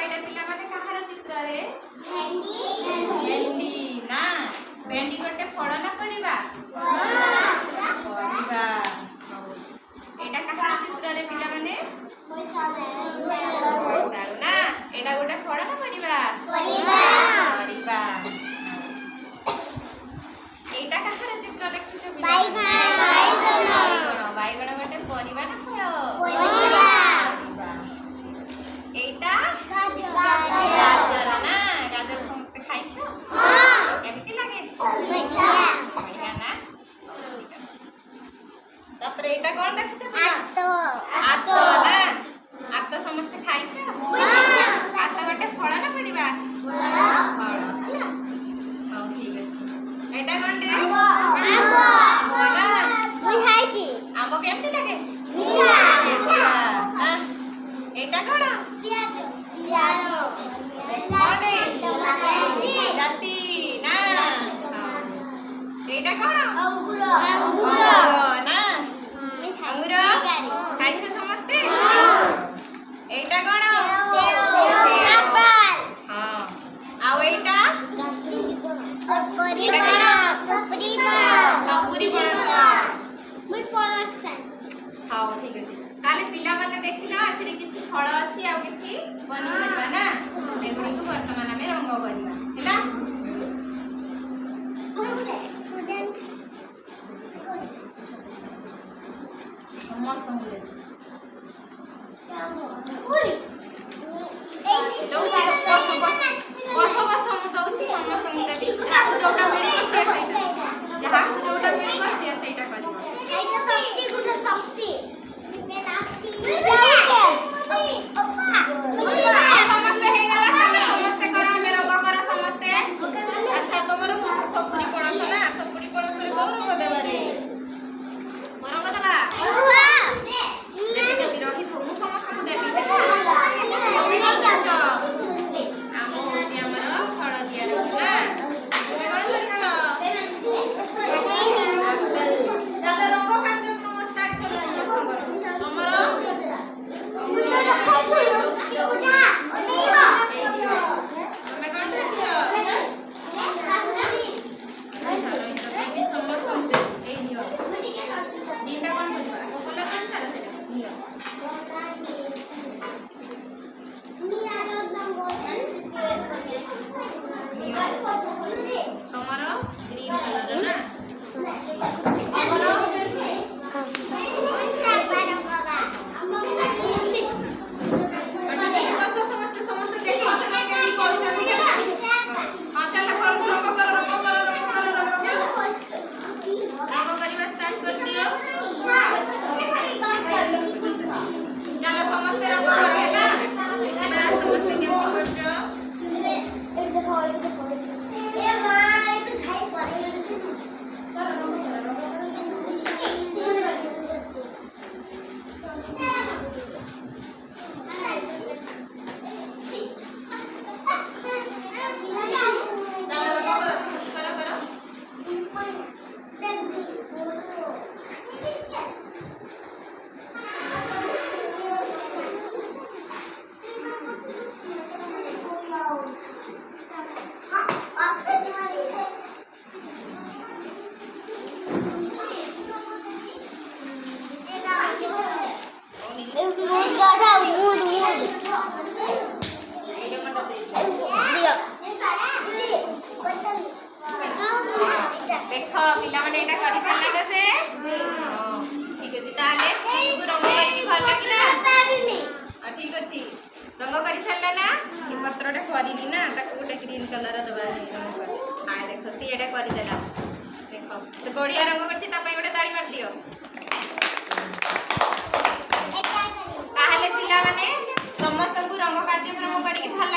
एटा पिला माने कहार चित्र रे भेंडी ना भेंडी गोटे फल ना परिबा परिबा एटा कहार चित्र रे पिला माने बोइताळु ना एटा गोटे फल ना परिबा परिबा एटा कहार चित्र देखुछ पिला बाइगण गोटे परिबा ना फल परिबा एटा गाजर ना गाजर समस्त खाइछ केमिति लागे बढ़िया ना तापर एटा कोन देखुछ पिला आतो ना आतो समस्त खाइछ आतो गोटे फल ना परिबा फल हला हां ठीक अछि एटा कोन आंबो ना मुई खाइछि आंबो केमिति लागे मीठा हां एटा कोन जाती ना एटा कोन अंगूर ना अंगूर खाइछ समस्ते एटा कोन एप्पल हां आ एटा सपुरी पणस मुई पणस हां ठीक अछि ताले पिला माने देखिला एथिरे किछि फळ अछि आ किछि बनि करबा ना एगुडी को वर्तमान में रंग करबा हैला मस्त मुले दउछि बस मु दउछि समस्त मुले जहा को जोटा मिली बसिया सैटा जहा को जोटा मिली बसिया सैटा करबा एटा शक्ति गुड शक्ति समस्ते हे गला खाना समस्ते करा मेरा बाबा समस्ते अच्छा तोमर सपुरी पणस ना सपुरी पणस रे गौर को देबारे मोर को दबा देबी रही थो मु समस्त को देबी हेला हम होची हमर फळ दिया रे ना তুমি কোন করিছ चलो रंग कार्यक्रम स्टार्ट करो समस्त तोमर देखो पिला माने एटा करि सारला ना से हां ठीक अछि ताले रंग करि भल लागिला आ ठीक अछि रंग करि सारला ना ई पत्रटा करिनी ना ताको गोटे ग्रीन कलर दबा रंग आ देखो सी एटा करि देला देखो तो बढ़िया रंग करछि ता पई गोटे ताली मार दियो ताहले पिला माने समस्त को रंग कार्यक्रम करि भल